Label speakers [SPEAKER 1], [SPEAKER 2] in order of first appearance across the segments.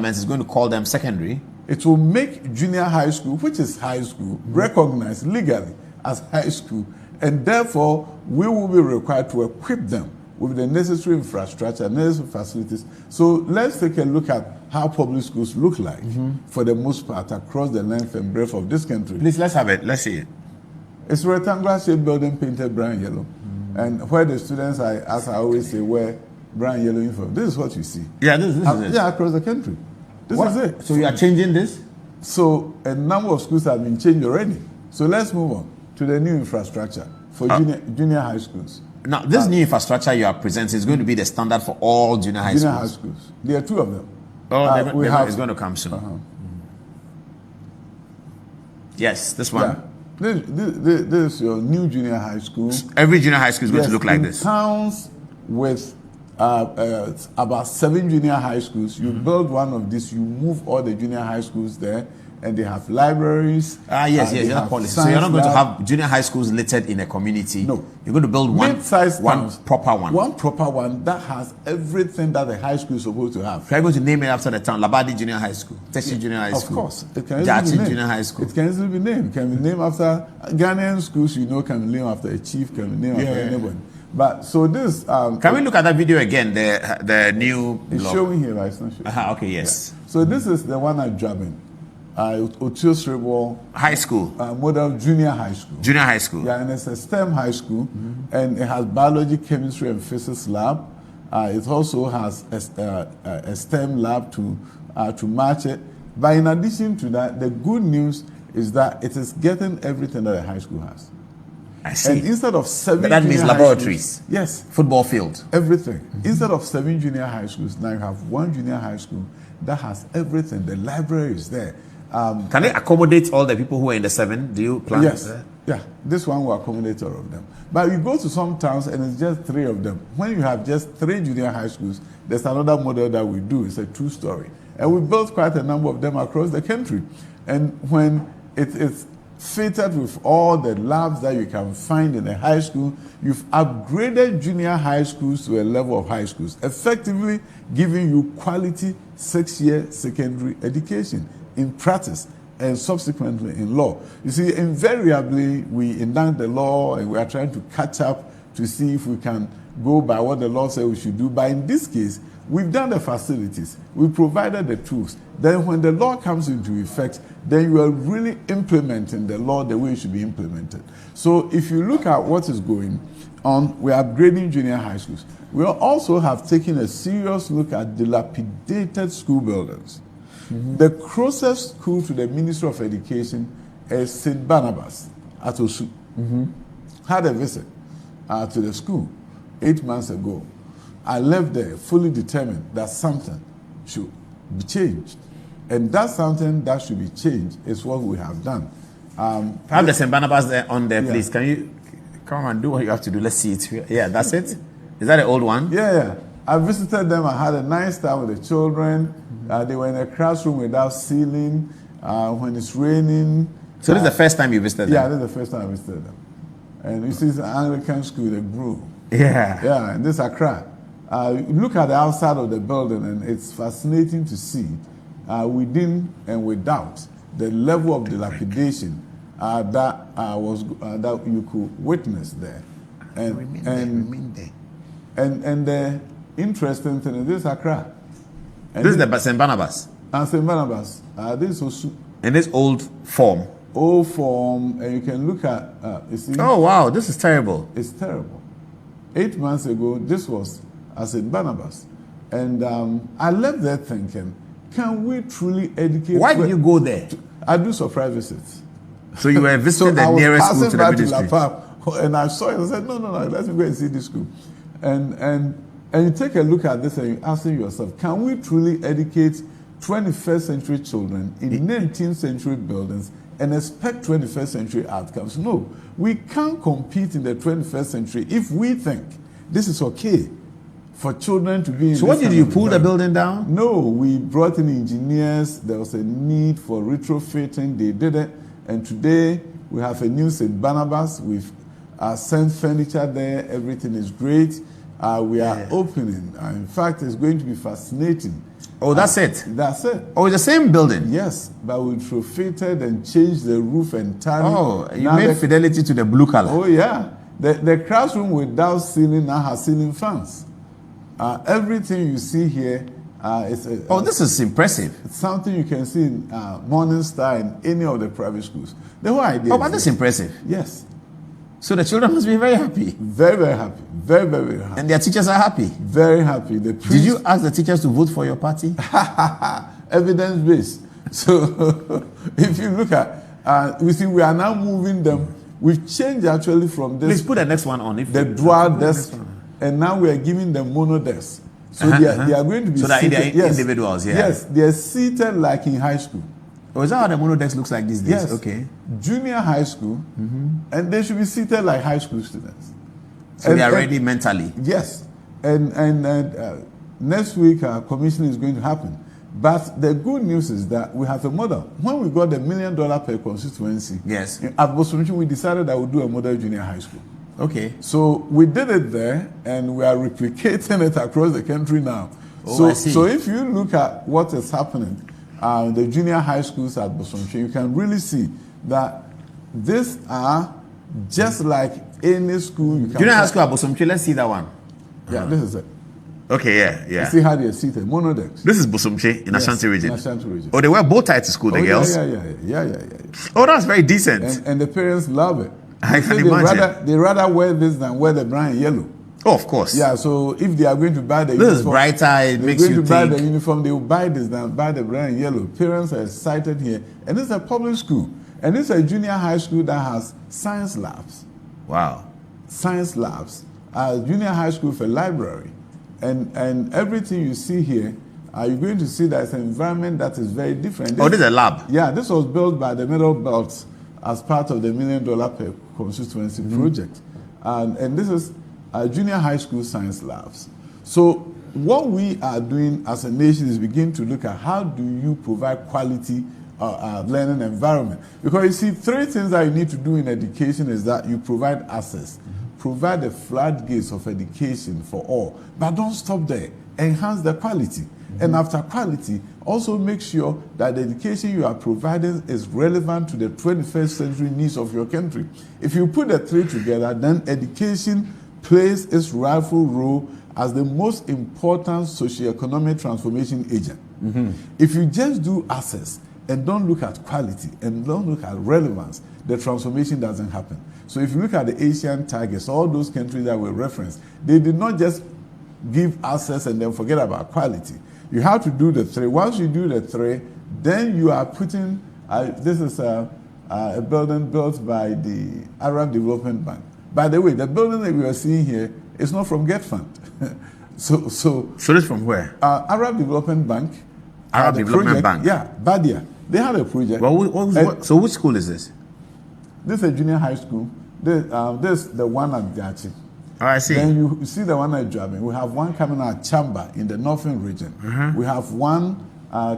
[SPEAKER 1] is going to call them secondary.
[SPEAKER 2] It will make junior high school, which is high school, recognized legally as high school, and therefore we will be required to equip them with the necessary infrastructure, necessary facilities. So let's take a look at how public schools look like for the most part across the length and breadth of this country.
[SPEAKER 1] Please, let's have it. Let's see it.
[SPEAKER 2] It's a rectangular shaped building painted brown yellow. And where the students, as I always say, wear brown yellow uniform. This is what you see.
[SPEAKER 1] Yeah, this is it.
[SPEAKER 2] Yeah, across the country. This is it.
[SPEAKER 1] So you are changing this?
[SPEAKER 2] So a number of schools have been changed already. So let's move on to the new infrastructure for junior high schools.
[SPEAKER 1] Now, this new infrastructure you are presenting is going to be the standard for all junior high schools.
[SPEAKER 2] There are two of them.
[SPEAKER 1] It's going to come soon. Yes, this one.
[SPEAKER 2] Yeah. This is your new junior high school.
[SPEAKER 1] Every junior high school is going to look like this.
[SPEAKER 2] Towns with about 7 junior high schools, you build one of these, you move all the junior high schools there, and they have libraries.
[SPEAKER 1] Yes, policy. So you're not going to have junior high schools littered in a community.
[SPEAKER 2] No.
[SPEAKER 1] You're going to build one proper one.
[SPEAKER 2] One proper one that has everything that the high school is supposed to have.
[SPEAKER 1] You're going to name it after the town. Labadi Junior High School, Teshi Junior High School.
[SPEAKER 2] Of course. It can
[SPEAKER 1] Jachi Junior High School.
[SPEAKER 2] It can easily be named. It can be named after Ghanaian schools, can be named after a chief, can be named after anybody. But so this...
[SPEAKER 1] can we look at that video again, the new...
[SPEAKER 2] It's showing here, right? It's not showing.
[SPEAKER 1] Okay, yes.
[SPEAKER 2] Yeah. So this is the one at Jabin. Otio
[SPEAKER 1] High School.
[SPEAKER 2] Model Junior High School.
[SPEAKER 1] Junior High School.
[SPEAKER 2] Yeah, and it's a STEM high school, and it has biology, chemistry, and physics lab. It also has a STEM lab to match it. But in addition to that, the good news is that it is getting everything that a high school has.
[SPEAKER 1] I see.
[SPEAKER 2] And instead of 7
[SPEAKER 1] but that means laboratories.
[SPEAKER 2] Schools, yes.
[SPEAKER 1] Football field.
[SPEAKER 2] Everything. Instead of 7 junior high schools, now you have 1 junior high school that has everything. The library is there.
[SPEAKER 1] Can it accommodate all the people who are in the 7? Do you plan?
[SPEAKER 2] Yes. Yeah. This one will accommodate all of them. But you go to some towns and it's just 3 of them. When you have just 3 junior high schools, there's another model that we do. It's a 2-story. And we built quite a number of them across the country. And when it's fitted with all the labs that you can find in a high school, you've upgraded junior high schools to a level of high schools, effectively giving you quality 6-year secondary education in practice and subsequently in law. You see, invariably, we enact the law and we are trying to catch up to see if we can go by what the law says we should do. But in this case, we've done the facilities, we provided the tools. Then when the law comes into effect, then you are really implementing the law the way it should be implemented. So if you look at what is going on, we're upgrading junior high schools. We also have taken a serious look at dilapidated school buildings. The closest school to the Ministry of Education is St. Barnabas at Osu. Had a visit to the school 8 months ago. I left there fully determined that something should be changed. And that something that should be changed is what we have done.
[SPEAKER 1] Have the St. Barnabas there on there, please. Can you come and do what you have to do? Let's see it. Yeah, that's it. Is that the old one?
[SPEAKER 2] Yeah. I visited them. I had a nice time with the children. They were in a classroom without ceiling. When it's raining.
[SPEAKER 1] So this is the first time you visited them?
[SPEAKER 2] Yeah, this is the first time I visited them. And you see, it's an Anglican school, they grew.
[SPEAKER 1] Yeah.
[SPEAKER 2] Yeah, and this is Accra. Look at the outside of the building, and it's fascinating to see within and without the level of dilapidation that you could witness there. And the interesting thing is this Accra. And
[SPEAKER 1] this is the St. Barnabas?
[SPEAKER 2] St. Barnabas. This is Osu.
[SPEAKER 1] In this old form?
[SPEAKER 2] Old form, and you can look at, you see.
[SPEAKER 1] Oh, wow, this is terrible.
[SPEAKER 2] It's terrible. 8 months ago, this was St. Barnabas. And I left there thinking, can we truly educate?
[SPEAKER 1] Why did you go there?
[SPEAKER 2] I do surprise visits.
[SPEAKER 1] So you were visiting the nearest school to the ministry?
[SPEAKER 2] And I saw it and said, no, let me go and see this school. And you take a look at this and you're asking yourself, can we truly educate 21st century children in 19th century buildings and expect 21st century outcomes? No, we can't compete in the 21st century if we think this is okay for children to be in.
[SPEAKER 1] So what did you pull the building down?
[SPEAKER 2] No, we brought in engineers. There was a need for retrofitting. They did it. And today we have a new St. Barnabas. We've sent furniture there. Everything is great. we are opening. In fact, it's going to be fascinating.
[SPEAKER 1] Oh, that's it?
[SPEAKER 2] That's it.
[SPEAKER 1] Oh, it's the same building?
[SPEAKER 2] Yes, but we retrofitted and changed the roof entirely.
[SPEAKER 1] Oh, you made fidelity to the blue color.
[SPEAKER 2] Oh, yeah. The classroom without ceiling now has ceiling fans. Everything you see here is...
[SPEAKER 1] this is impressive.
[SPEAKER 2] It's something you can see in Morning Star and any of the private schools. The whole idea
[SPEAKER 1] but that's impressive.
[SPEAKER 2] Yes.
[SPEAKER 1] So the children must be very happy.
[SPEAKER 2] Very, very happy. Very, very, very happy.
[SPEAKER 1] And their teachers are happy.
[SPEAKER 2] Very happy.
[SPEAKER 1] Did you ask the teachers to vote for your party?
[SPEAKER 2] Evidence-based. So if you look at, we see we are now moving them. We've changed actually from this.
[SPEAKER 1] Please put the next one on.
[SPEAKER 2] The dual desk. And now we are giving them mono desks. So they are going to be
[SPEAKER 1] so that
[SPEAKER 2] seated.
[SPEAKER 1] They're individuals, yeah.
[SPEAKER 2] Yes, they're seated like in high school.
[SPEAKER 1] Oh, is that how the mono desk looks like these days?
[SPEAKER 2] Yes.
[SPEAKER 1] Okay.
[SPEAKER 2] Junior high school, and they should be seated like high school students.
[SPEAKER 1] So they are ready mentally.
[SPEAKER 2] Yes. And next week, our commissioning is going to happen. But the good news is that we have a model. When we got the $1 million per constituency,
[SPEAKER 1] yes,
[SPEAKER 2] at Bosomchi, we decided that we'll do a model junior high school.
[SPEAKER 1] Okay.
[SPEAKER 2] So we did it there, and we are replicating it across the country now.
[SPEAKER 1] Oh, I see.
[SPEAKER 2] So if you look at what is happening, the junior high schools at Bosomchi, you can really see that these are just like any school. You can
[SPEAKER 1] junior high school at Bosomchi, let's see that one.
[SPEAKER 2] Yeah, this is it.
[SPEAKER 1] Okay, yeah.
[SPEAKER 2] You see how they are seated, monodex.
[SPEAKER 1] This is Bosomchi in Ashanti region.
[SPEAKER 2] In Ashanti region.
[SPEAKER 1] Oh, they wear bow tie to school, the girls?
[SPEAKER 2] Yeah.
[SPEAKER 1] Oh, that's very decent.
[SPEAKER 2] And the parents love it.
[SPEAKER 1] I can imagine.
[SPEAKER 2] They rather wear this than wear the brown and yellow.
[SPEAKER 1] Oh, of course.
[SPEAKER 2] Yeah, so if they are going to buy the
[SPEAKER 1] uniform, this is brighter, it makes you think.
[SPEAKER 2] They're going to buy the uniform, they will buy this than buy the brown and yellow. Parents are excited here. And this is a public school. And this is a junior high school that has science labs.
[SPEAKER 1] Wow.
[SPEAKER 2] Science labs. Junior high school for library. And everything you see here, you're going to see that it's an environment that is very different.
[SPEAKER 1] This is a lab?
[SPEAKER 2] Yeah, this was built by the Middle Belt as part of the $1 million per constituency project. And this is junior high school science labs. So what we are doing as a nation is begin to look at how do you provide quality learning environment. Because you see, three things that you need to do in education is that you provide access, provide the floodgates of education for all, but don't stop there. Enhance the quality. And after quality, also make sure that the education you are providing is relevant to the 21st century needs of your country. If you put the three together, then education plays its rightful role as the most important socioeconomic transformation agent. If you just do access and don't look at quality and don't look at relevance, the transformation doesn't happen. So if you look at the Asian targets, all those countries that were referenced, they did not just give access and then forget about quality. You have to do the three. Once you do the three, then you are putting, this is a building built by the Arab Development Bank. By the way, the building that we are seeing here is not from Get Fund. So
[SPEAKER 1] it's from where?
[SPEAKER 2] Arab Development Bank.
[SPEAKER 1] Arab Development Bank?
[SPEAKER 2] Yeah, Badia. They had a project.
[SPEAKER 1] Well, so which school is this?
[SPEAKER 2] This is a junior high school. This is the one at Gachi.
[SPEAKER 1] Oh, I see.
[SPEAKER 2] Then you see the one at Jabin. We have one coming at Chamba in the northern region. We have one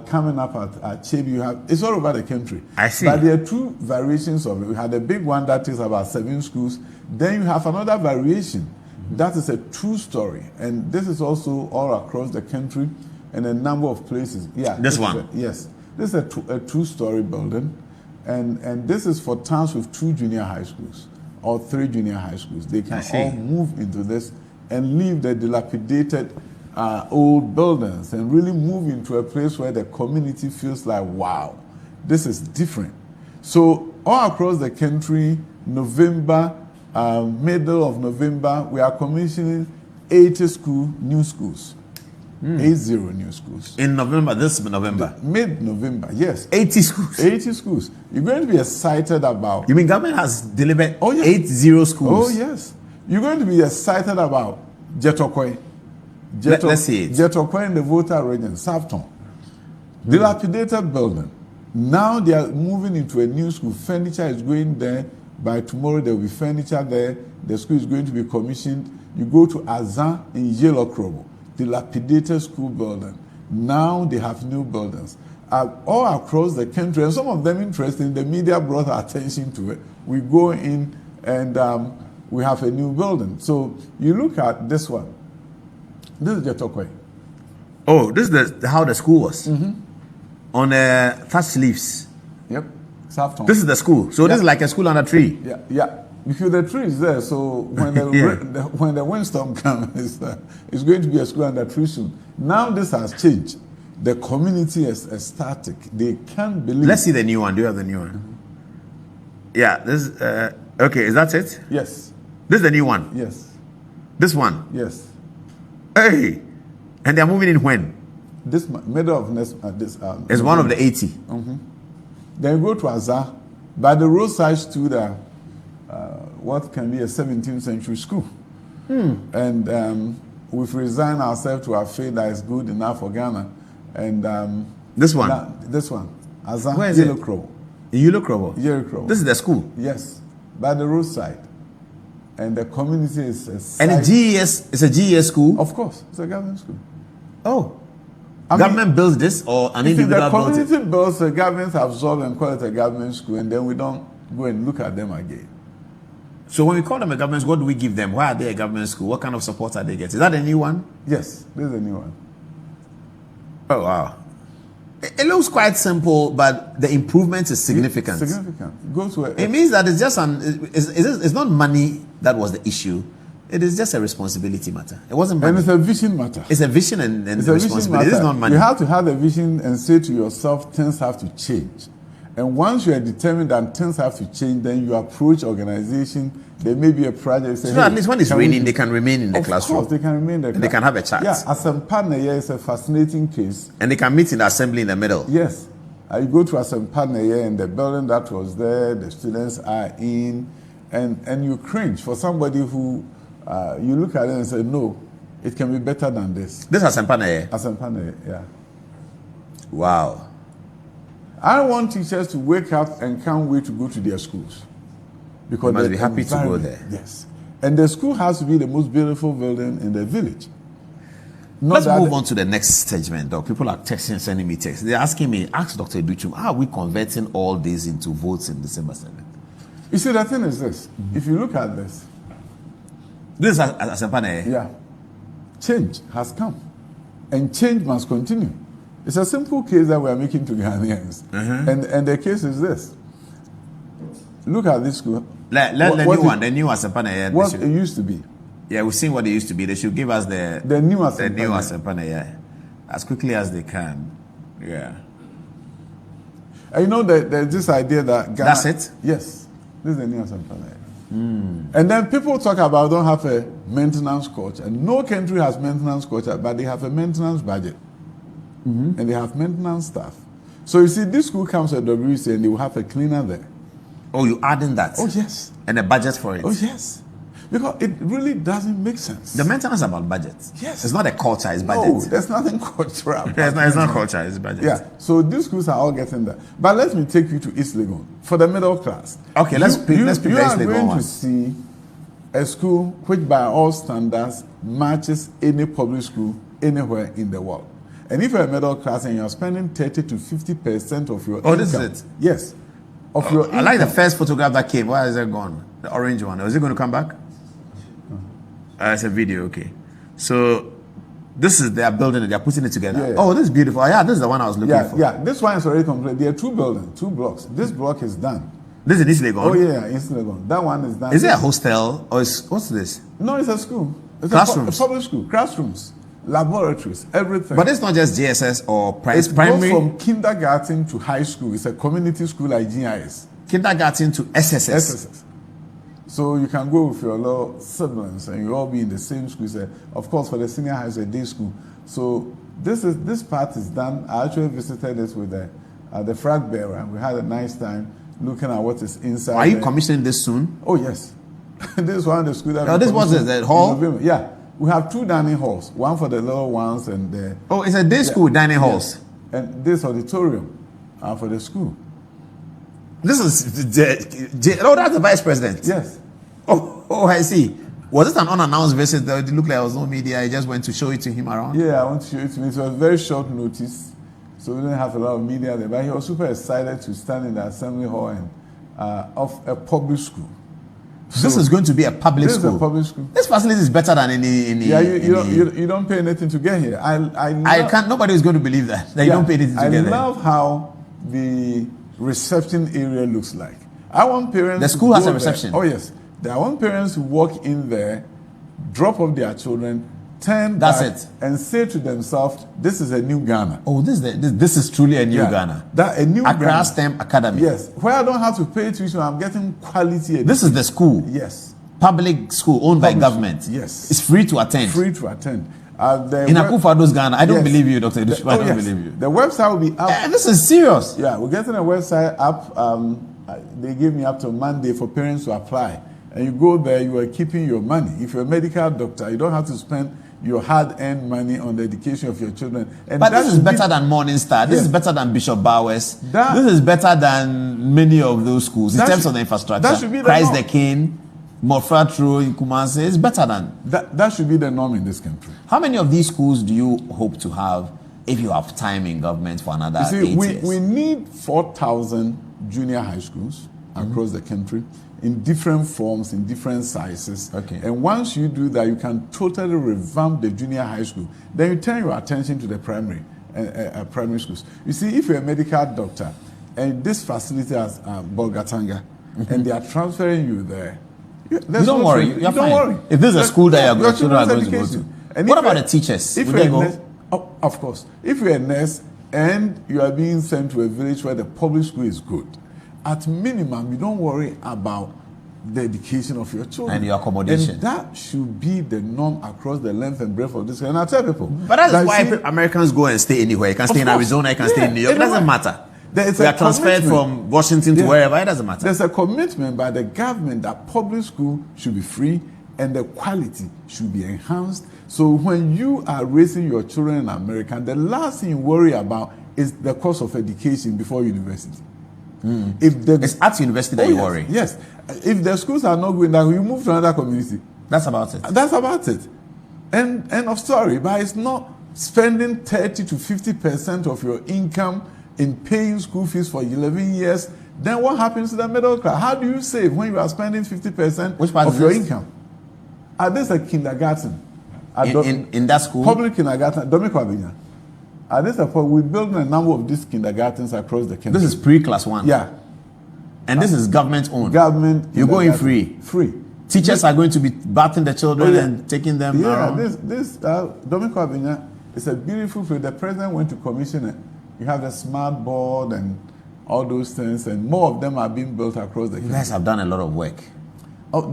[SPEAKER 2] coming up at Chebi. It's all over the country.
[SPEAKER 1] I see.
[SPEAKER 2] But there are two variations of it. We had a big one that is about 7 schools. Then you have another variation that is a 2-story. And this is also all across the country in a number of places. Yeah.
[SPEAKER 1] This one?
[SPEAKER 2] Yes. This is a 2-story building. And this is for towns with 2 junior high schools or 3 junior high schools. They can all move into this and leave the dilapidated old buildings and really move into a place where the community feels like, wow, this is different. So all across the country, November, middle of November, we are commissioning 80 new schools. 80 new schools.
[SPEAKER 1] In November, this November?
[SPEAKER 2] Mid-November, yes.
[SPEAKER 1] 80 schools?
[SPEAKER 2] 80 schools. You're going to be excited about...
[SPEAKER 1] You mean government has delivered 80 schools?
[SPEAKER 2] Oh, yes. You're going to be excited about Jetokwe.
[SPEAKER 1] Let's see it.
[SPEAKER 2] Jetokwe in the Volta region, Southton. Dilapidated building. Now they are moving into a new school. Furniture is going there. By tomorrow, there will be furniture there. The school is going to be commissioned. You go to Azan in Yellow Krobo. Dilapidated school building. Now they have new buildings. All across the country, and some of them interesting, the media brought our attention to it. We go in and we have a new building. So you look at this one. This is Jetokwe.
[SPEAKER 1] Oh, this is how the school was. On thatched leaves.
[SPEAKER 2] Yep. Safton.
[SPEAKER 1] This is the school. So this is like a school on a tree.
[SPEAKER 2] Yeah. Because the tree is there, so when when the windstorm comes, it's going to be a school under tree soon. Now this has changed. The community is ecstatic. They can't believe.
[SPEAKER 1] Let's see the new one. Do you have the new one? Yeah. This. Okay. Is that it?
[SPEAKER 2] Yes.
[SPEAKER 1] This is the new one.
[SPEAKER 2] Yes.
[SPEAKER 1] This one.
[SPEAKER 2] Yes.
[SPEAKER 1] Hey, and they are moving in when?
[SPEAKER 2] This middle of next.
[SPEAKER 1] It's one of the 80.
[SPEAKER 2] Then you go to Azar. By the roadside stood what can be a 17th century school. And we've resigned ourselves to our fate that is good enough for Ghana. And
[SPEAKER 1] this one?
[SPEAKER 2] This one. Azar.
[SPEAKER 1] Where is
[SPEAKER 2] Yellow
[SPEAKER 1] it?
[SPEAKER 2] Crow.
[SPEAKER 1] Yellow Crow.
[SPEAKER 2] Yellow Crow.
[SPEAKER 1] This is the school?
[SPEAKER 2] Yes. By the roadside. And the community is
[SPEAKER 1] and it's a GES school?
[SPEAKER 2] Of course. It's a government school.
[SPEAKER 1] Oh. Government builds this or an individual builds it?
[SPEAKER 2] The community builds, the government absorbs and call it a government school, and then we don't go and look at them again.
[SPEAKER 1] So when we call them a government school, what do we give them? Why are they a government school? What kind of support are they getting? Is that a new one?
[SPEAKER 2] Yes, this is a new one.
[SPEAKER 1] Oh, wow. It looks quite simple, but the improvement is significant.
[SPEAKER 2] It's significant. Go to
[SPEAKER 1] it means that it's just it's not money that was the issue. It is just a responsibility matter. It wasn't money.
[SPEAKER 2] And it's a vision matter.
[SPEAKER 1] It's a vision and
[SPEAKER 2] it's a
[SPEAKER 1] responsibility. It is not money.
[SPEAKER 2] You have to have a vision and say to yourself, things have to change. And once you are determined that things have to change, then you approach organization. There may be a project. Say,
[SPEAKER 1] so at least when it's raining, they can remain in the classroom.
[SPEAKER 2] Of course, they can remain in the classroom.
[SPEAKER 1] They can have a chat.
[SPEAKER 2] Yeah, as a partner here is a fascinating case.
[SPEAKER 1] And they can meet in the assembly in the middle.
[SPEAKER 2] Yes. You go to as a partner here in the building that was there, the students are in, and you cringe for somebody who you look at it and say, no, it can be better than this.
[SPEAKER 1] This is Asempana here?
[SPEAKER 2] Asempana here, yeah.
[SPEAKER 1] Wow.
[SPEAKER 2] I want teachers to wake up and can't wait to go to their schools. Because
[SPEAKER 1] they must be happy to go there.
[SPEAKER 2] Yes. And the school has to be the most beautiful building in the village.
[SPEAKER 1] Let's move on to the next segment, Doc. People are texting, sending me texts. They're asking me, ask Dr. Adutwum, how are we converting all this into votes in December 7th?
[SPEAKER 2] You see, the thing is this. If you look at this.
[SPEAKER 1] This is Asempana.
[SPEAKER 2] Yeah. Change has come. And change must continue. It's a simple case that we are making to Ghanaians. And the case is this. Look at this school.
[SPEAKER 1] The new Asempana.
[SPEAKER 2] What it used to be.
[SPEAKER 1] Yeah, we've seen what they used to be. They should give us the
[SPEAKER 2] new
[SPEAKER 1] Asempana, yeah. As quickly as they can. Yeah.
[SPEAKER 2] And you know, there's this idea that Ghana,
[SPEAKER 1] that's it?
[SPEAKER 2] Yes. This is the new Asempana. And then people talk about don't have a maintenance culture. No country has maintenance culture, but they have a maintenance budget. And they have maintenance staff. So you see, this school comes at WC and they will have a cleaner there.
[SPEAKER 1] Oh, you adding that?
[SPEAKER 2] Oh, yes.
[SPEAKER 1] And a budget for it?
[SPEAKER 2] Oh, yes. Because it really doesn't make sense.
[SPEAKER 1] The maintenance is about budget.
[SPEAKER 2] Yes.
[SPEAKER 1] It's not a culture, it's budget.
[SPEAKER 2] No, there's nothing cultural.
[SPEAKER 1] It's not culture, it's budget.
[SPEAKER 2] Yeah. So these schools are all getting there. But let me take you to East Legon for the middle class.
[SPEAKER 1] Okay, let's pick the East Legon one.
[SPEAKER 2] You are going to see a school which by all standards matches any public school anywhere in the world. And if you're a middle class and you're spending 30 to 50% of your income.
[SPEAKER 1] This is it?
[SPEAKER 2] Yes. Of your income.
[SPEAKER 1] I like the first photograph that came. Why is it gone? The orange one. Is it going to come back? It's a video, okay. So this is their building and they're putting it together.
[SPEAKER 2] Yeah.
[SPEAKER 1] Oh, this is beautiful. Yeah, this is the one I was looking for.
[SPEAKER 2] Yeah, this one is already complete. There are two buildings, 2 blocks. This block is done.
[SPEAKER 1] This is in East Legon?
[SPEAKER 2] Oh, yeah, East Legon. That one is done.
[SPEAKER 1] Is it a hostel or what's this?
[SPEAKER 2] No, it's a school. It's
[SPEAKER 1] classrooms?
[SPEAKER 2] A public school. Classrooms, laboratories, everything.
[SPEAKER 1] But it's not just JSS or primary?
[SPEAKER 2] It goes from kindergarten to high school. It's a community school like GIS.
[SPEAKER 1] Kindergarten to SSS.
[SPEAKER 2] So you can go with your little siblings and you all be in the same school. Of course, for the senior high, it's a day school. So this part is done. I actually visited this with the flag bearer. We had a nice time looking at what is inside.
[SPEAKER 1] Are you commissioning this soon?
[SPEAKER 2] Oh, yes. This is one of the schools that
[SPEAKER 1] this was the hall?
[SPEAKER 2] Yeah. We have 2 dining halls. One for the little ones and the...
[SPEAKER 1] Oh, it's a day school dining halls.
[SPEAKER 2] And this auditorium for the school.
[SPEAKER 1] This is that's the vice president.
[SPEAKER 2] Yes.
[SPEAKER 1] Oh, I see. Was it an unannounced visit? It looked like there was no media. I just went to show it to him around.
[SPEAKER 2] Yeah, I want to show it to him. It was very short notice, so we didn't have a lot of media there. But he was super excited to stand in the assembly hall and of a public school.
[SPEAKER 1] This is going to be a public
[SPEAKER 2] This
[SPEAKER 1] school.
[SPEAKER 2] is a public school.
[SPEAKER 1] This facility is better than any.
[SPEAKER 2] Yeah, you don't pay anything to get here.
[SPEAKER 1] I can't. Nobody is going to believe that you don't pay anything to get there.
[SPEAKER 2] I love how the reception area looks like. I want parents.
[SPEAKER 1] The school has a reception.
[SPEAKER 2] Oh yes, I want parents who walk in there, drop off their children, turn
[SPEAKER 1] That's
[SPEAKER 2] back,
[SPEAKER 1] it.
[SPEAKER 2] and say to themselves, "This is a new Ghana."
[SPEAKER 1] Oh, this is truly a new Ghana.
[SPEAKER 2] A new
[SPEAKER 1] Accra
[SPEAKER 2] Ghana.
[SPEAKER 1] STEM Academy.
[SPEAKER 2] Yes, where I don't have to pay tuition, I'm getting quality education.
[SPEAKER 1] This is the school.
[SPEAKER 2] Yes.
[SPEAKER 1] Public school owned by government.
[SPEAKER 2] Yes.
[SPEAKER 1] It's free to attend.
[SPEAKER 2] Free to attend.
[SPEAKER 1] In Akufo-Addo's Ghana, I don't believe you, Dr. Adutwum. I don't believe you.
[SPEAKER 2] The website will be up.
[SPEAKER 1] This is serious.
[SPEAKER 2] Yeah, we're getting a website up. They gave me up to Monday for parents to apply. And you go there, you are keeping your money. If you're a medical doctor, you don't have to spend your hard-earned money on the education of your children. And
[SPEAKER 1] but this is better than Morning Star. This is better than Bishop Bowers. This is better than many of those schools in terms of the infrastructure.
[SPEAKER 2] That should be the
[SPEAKER 1] Christ
[SPEAKER 2] norm.
[SPEAKER 1] the King, Mofrat Road in Kumasi. It's better than.
[SPEAKER 2] That should be the norm in this country.
[SPEAKER 1] How many of these schools do you hope to have if you have time in government for another 8 years?
[SPEAKER 2] We need 4,000 junior high schools across the country in different forms, in different sizes.
[SPEAKER 1] Okay.
[SPEAKER 2] And once you do that, you can totally revamp the junior high school. Then you turn your attention to the primary schools. You see, if you're a medical doctor and this facility has Bolgatanga, and they are transferring you there,
[SPEAKER 1] don't worry. You're fine. Don't worry. If this is a school that your children are going to go to. And what about the teachers?
[SPEAKER 2] If
[SPEAKER 1] Would they go?
[SPEAKER 2] Of course. If you're a nurse and you are being sent to a village where the public school is good, at minimum, you don't worry about the education of your children.
[SPEAKER 1] And your accommodation.
[SPEAKER 2] And that should be the norm across the length and breadth of this country. And I tell people.
[SPEAKER 1] But that's why Americans go and stay anywhere. You can stay in Arizona, you can stay in New York. It doesn't matter. We are transferred from Washington to wherever. It doesn't matter.
[SPEAKER 2] There's a commitment by the government that public school should be free and the quality should be enhanced. So when you are raising your children in America, the last thing you worry about is the cost of education before university.
[SPEAKER 1] It's at university that you worry.
[SPEAKER 2] Yes. If the schools are not good, then you move to another community.
[SPEAKER 1] That's about it.
[SPEAKER 2] That's about it. And end of story. But it's not spending 30 to 50% of your income in paying school fees for 11 years. Then what happens to the middle class? How do you save when you are spending 50% of your income? This is a kindergarten.
[SPEAKER 1] In that school?
[SPEAKER 2] Public kindergarten. Domiko Abinya. We're building a number of these kindergartens across the country.
[SPEAKER 1] This is pre-class 1?
[SPEAKER 2] Yeah.
[SPEAKER 1] And this is government owned?
[SPEAKER 2] Government.
[SPEAKER 1] You're going free?
[SPEAKER 2] Free.
[SPEAKER 1] Teachers are going to be bathing the children and taking them around?
[SPEAKER 2] This Domiko Abinya is a beautiful place. The president went to commission it. You have the smart board and all those things, and more of them are being built across the country.
[SPEAKER 1] You guys have done a lot of work.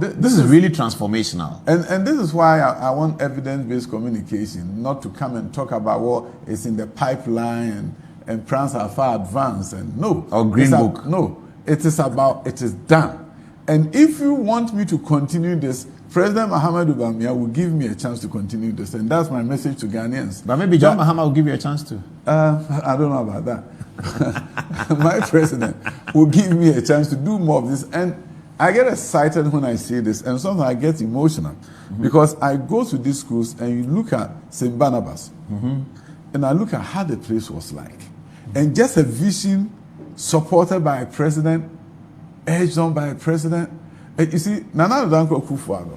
[SPEAKER 1] This is really transformational.
[SPEAKER 2] And this is why I want evidence-based communication, not to come and talk about what is in the pipeline and plans are far advanced. And no.
[SPEAKER 1] Or green book.
[SPEAKER 2] No. It is about, it is done. And if you want me to continue this, President Muhammadu Bawumia will give me a chance to continue this. And that's my message to Ghanaians.
[SPEAKER 1] But maybe John Mahama will give you a chance to.
[SPEAKER 2] I don't know about that. My president will give me a chance to do more of this. And I get excited when I see this, and sometimes I get emotional because I go to these schools and you look at St. Barnabas and I look at how the place was like. And just a vision supported by a president, urged on by a president. You see, Nana Danko Akufo-Addo,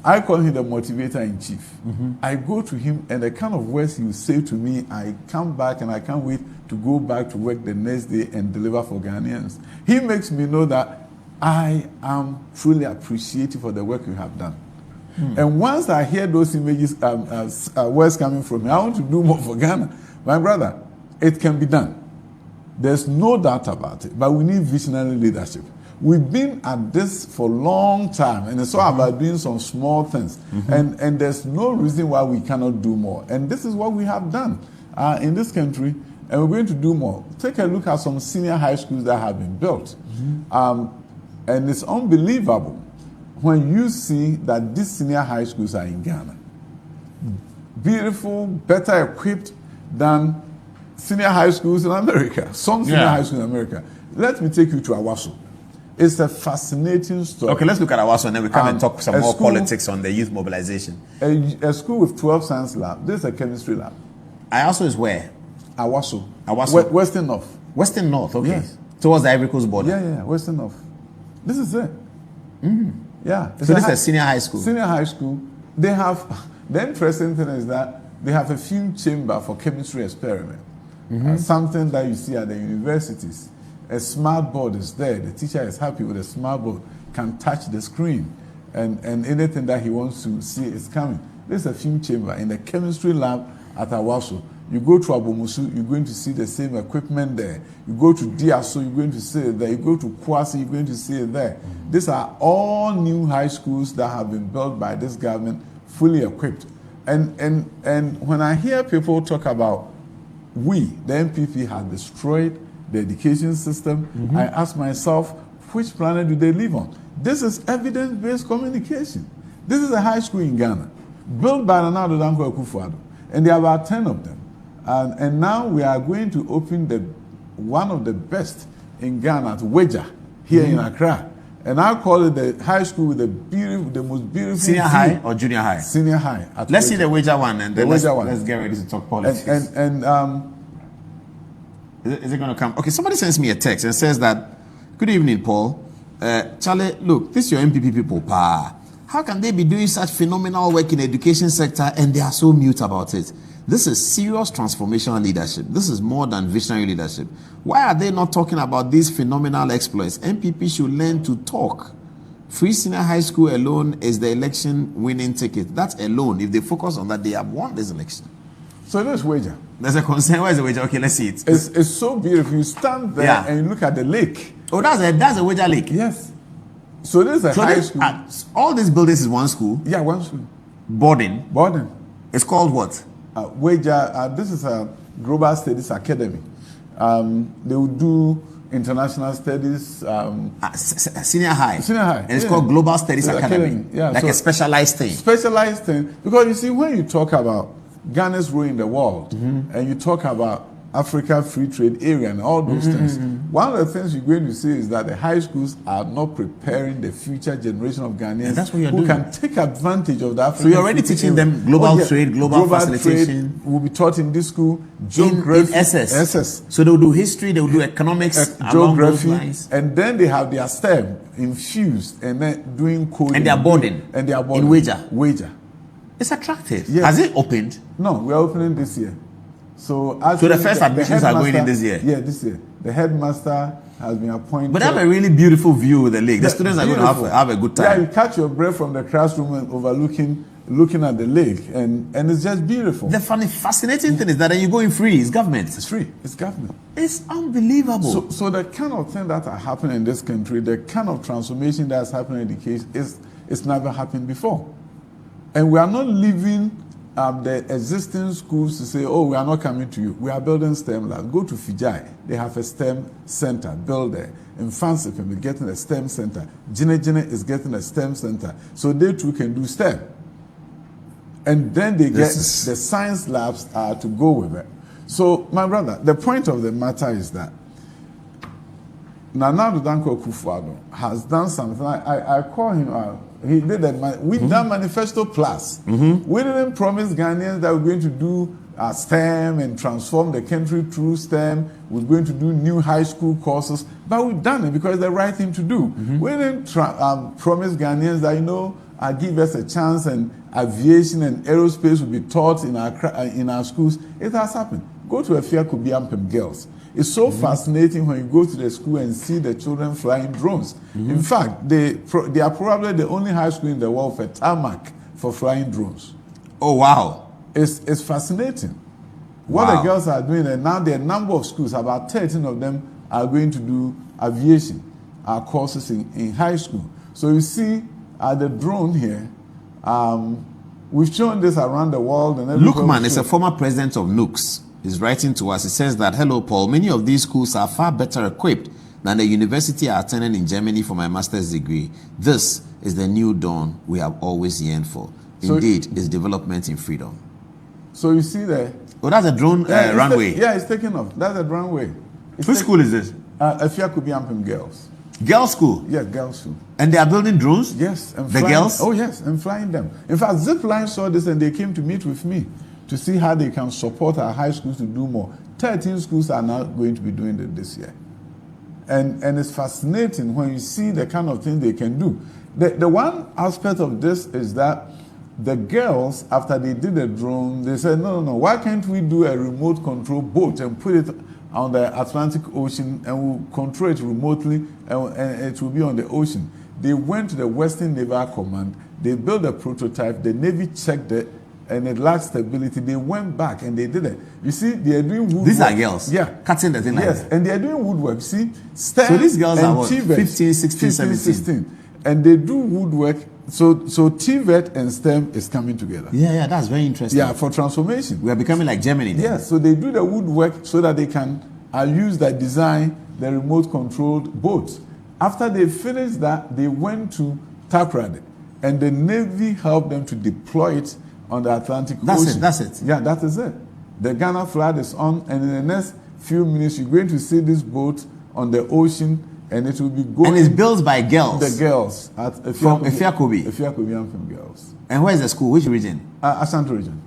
[SPEAKER 2] I call him the motivator in chief. I go to him and the kind of words he will say to me, I come back and I can't wait to go back to work the next day and deliver for Ghanaians. He makes me know that I am truly appreciative for the work you have done. And once I hear those images, words coming from me, I want to do more for Ghana. My brother, it can be done. There's no doubt about it, but we need visionary leadership. We've been at this for a long time, and it's all about doing some small things. And there's no reason why we cannot do more. And this is what we have done in this country, and we're going to do more. Take a look at some senior high schools that have been built. And it's unbelievable when you see that these senior high schools are in Ghana. Beautiful, better equipped than senior high schools in America. Some senior high schools in America. Let me take you to Awaso. It's a fascinating story.
[SPEAKER 1] Okay, let's look at Awaso and then we come and talk some more politics on the youth mobilization.
[SPEAKER 2] A school with 12 science labs. This is a chemistry lab.
[SPEAKER 1] Awaso is where?
[SPEAKER 2] Awaso. Western North.
[SPEAKER 1] Western North, okay.
[SPEAKER 2] Yes.
[SPEAKER 1] Towards the Ivory Coast border.
[SPEAKER 2] Yeah, Western North. This is it. Yeah.
[SPEAKER 1] So this is a senior high school.
[SPEAKER 2] Senior high school. They have, the interesting thing is that they have a fume chamber for chemistry experiment. Something that you see at the universities. A smart board is there. The teacher is happy with a smart board, can touch the screen, and anything that he wants to see is coming. This is a fume chamber in the chemistry lab at Awaso. You go to Abomusu, you're going to see the same equipment there. You go to Diaso, you're going to see it there. You go to Kwasi, you're going to see it there. These are all new high schools that have been built by this government, fully equipped. And when I hear people talk about the NPP has destroyed the education system, I ask myself, which planet do they live on? This is evidence-based communication. This is a high school in Ghana, built by Nana Addo Dankwa Akufo-Addo, and there are about 10 of them. And now we are going to open one of the best in Ghana at Weja, here in Accra. And I call it the high school with the most beautiful.
[SPEAKER 1] Senior high or junior high?
[SPEAKER 2] Senior high.
[SPEAKER 1] Let's see the Weja one, and then let's get ready to talk politics. Is it going to come? Okay, somebody sends me a text and says that, good evening, Paul. Charlie, look, this is your MPP people, pa. How can they be doing such phenomenal work in the education sector and they are so mute about it? This is serious transformational leadership. This is more than visionary leadership. Why are they not talking about these phenomenal exploits? MPP should learn to talk. Free senior high school alone is the election winning ticket. That alone, if they focus on that, they have won this election.
[SPEAKER 2] So this Weja.
[SPEAKER 1] There's a concern. Where is the Weja? Okay, let's see it.
[SPEAKER 2] It's so beautiful. You stand there and you look at the lake.
[SPEAKER 1] Oh, that's a Weja lake.
[SPEAKER 2] Yes. So this is a high school.
[SPEAKER 1] All these buildings is one school.
[SPEAKER 2] Yeah, one school.
[SPEAKER 1] Boarding. It's called what?
[SPEAKER 2] Weja. This is a Global Studies Academy. They will do international studies.
[SPEAKER 1] Senior high. And it's called Global Studies Academy.
[SPEAKER 2] Yeah,
[SPEAKER 1] like
[SPEAKER 2] so
[SPEAKER 1] a specialized thing.
[SPEAKER 2] Specialized thing. Because you see, when you talk about Ghana's role in the world, and you talk about Africa Free Trade Area and all those things, one of the things you're going to see is that the high schools are not preparing the future generation of Ghanaians who can take advantage of the African.
[SPEAKER 1] So you're already teaching them global trade, global facilitation.
[SPEAKER 2] Trade will be taught in this school. Geography,
[SPEAKER 1] in SS.
[SPEAKER 2] So
[SPEAKER 1] they'll do history, they'll do economics,
[SPEAKER 2] geography, and then they have their STEM infused, and then doing coding.
[SPEAKER 1] And they are boarding.
[SPEAKER 2] In
[SPEAKER 1] Weja. It's attractive. Yes. Has it opened?
[SPEAKER 2] No, we're opening this year. So
[SPEAKER 1] the first admissions are going in this year?
[SPEAKER 2] Yeah, this year. The headmaster has been appointed.
[SPEAKER 1] But they have a really beautiful view of the lake. The students are going to have a good time.
[SPEAKER 2] Yeah, you catch your breath from the classroom and looking at the lake, and it's just beautiful.
[SPEAKER 1] The fascinating thing is that you go in free. It's government.
[SPEAKER 2] It's free. It's government.
[SPEAKER 1] It's unbelievable.
[SPEAKER 2] So the kind of thing that are happening in this country, the kind of transformation that's happening in education, it's never happened before. And we are not leaving the existing schools to say, oh, we are not coming to you. We are building STEM labs. Go to Fijai. They have a STEM center built there. In Fansipim, we're getting a STEM center. Gine is getting a STEM center. So they too can do STEM. And then they get the science labs to go with it. So, my brother, the point of the matter is that Nana Addo Dankwa Akufo-Addo has done something. I call him he did that. We done Manifesto Plus. We didn't promise Ghanaians that we're going to do STEM and transform the country through STEM. We're going to do new high school courses, but we've done it because it's the right thing to do. We didn't promise Ghanaians that give us a chance and aviation and aerospace will be taught in our schools. It has happened. Go to Efia Kubiampem Girls. It's so fascinating when you go to the school and see the children flying drones. In fact, they are probably the only high school in the world for tarmac for flying drones.
[SPEAKER 1] Oh, wow.
[SPEAKER 2] It's fascinating. What the girls are doing, and now there are a number of schools, about 13 of them are going to do aviation courses in high school. So you see the drone here, we've shown this around the world. And
[SPEAKER 1] Lukman is a former president of NUCS. Is writing to us. He says that, hello, Paul, many of these schools are far better equipped than the university I attended in Germany for my master's degree. This is the new dawn we have always yearned for. Indeed, it's development in freedom.
[SPEAKER 2] So you see there.
[SPEAKER 1] Oh, that's a drone runway.
[SPEAKER 2] It's taking off. That's a runway.
[SPEAKER 1] Which school is this?
[SPEAKER 2] Efia Kubiampem Girls.
[SPEAKER 1] Girls' school?
[SPEAKER 2] Yes, girls' school.
[SPEAKER 1] And they are building drones?
[SPEAKER 2] Yes. And
[SPEAKER 1] the girls?
[SPEAKER 2] Oh, yes, and flying them. In fact, Zipline saw this and they came to meet with me to see how they can support our high schools to do more. 13 schools are now going to be doing it this year. And it's fascinating when you see the kind of thing they can do. The one aspect of this is that the girls, after they did the drone, they said, no, why can't we do a remote control boat and put it on the Atlantic Ocean and we'll control it remotely and it will be on the ocean. They went to the Western Naval Command, they built a prototype, the Navy checked it, and it lacked stability. They went back and they did it. You see, they are doing woodwork.
[SPEAKER 1] These are girls?
[SPEAKER 2] Yeah.
[SPEAKER 1] Cutting the thing like that?
[SPEAKER 2] Yes, and they are doing woodwork. See, STEM
[SPEAKER 1] so these girls
[SPEAKER 2] and
[SPEAKER 1] are what,
[SPEAKER 2] TVET,
[SPEAKER 1] 15, 16, 17?
[SPEAKER 2] 16. And they do woodwork. So TVET and STEM is coming together.
[SPEAKER 1] Yeah, that's very interesting.
[SPEAKER 2] Yeah, for transformation.
[SPEAKER 1] We are becoming like Germany then.
[SPEAKER 2] Yes, so they do the woodwork so that they can use that design, the remote controlled boats. After they finished that, they went to Takoradi, and the Navy helped them to deploy it on the Atlantic Ocean.
[SPEAKER 1] That's it.
[SPEAKER 2] Yeah, that is it. The Ghana flag is on, and in the next few minutes, you're going to see this boat on the ocean, and it will be going.
[SPEAKER 1] And it's built by girls.
[SPEAKER 2] The girls at
[SPEAKER 1] from Efiakobi.
[SPEAKER 2] Efiakobi from girls.
[SPEAKER 1] And where is the school? Which region?
[SPEAKER 2] Ashanti region.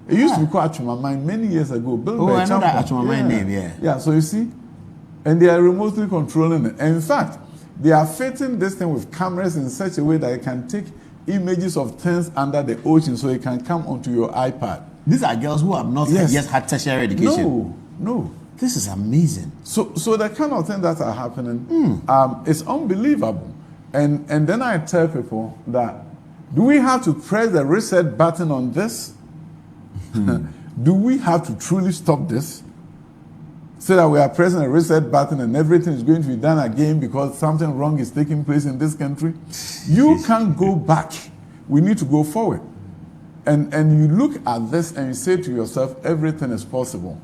[SPEAKER 2] It used to be called Achumamine many years ago. Built by
[SPEAKER 1] I know that Achumamine name. Yeah.
[SPEAKER 2] Yeah. So you see, and they are remotely controlling it. And in fact, they are fitting this thing with cameras in such a way that it can take images of things under the ocean, so it can come onto your iPad.
[SPEAKER 1] These are girls who have not yet had tertiary education.
[SPEAKER 2] No.
[SPEAKER 1] This is amazing.
[SPEAKER 2] So the kind of things that are happening, it's unbelievable. And then I tell people that, do we have to press the reset button on this? Do we have to truly stop this? So that we are pressing a reset button and everything is going to be done again because something wrong is taking place in this country? You can't go back. We need to go forward. And you look at this and you say to yourself, everything is possible.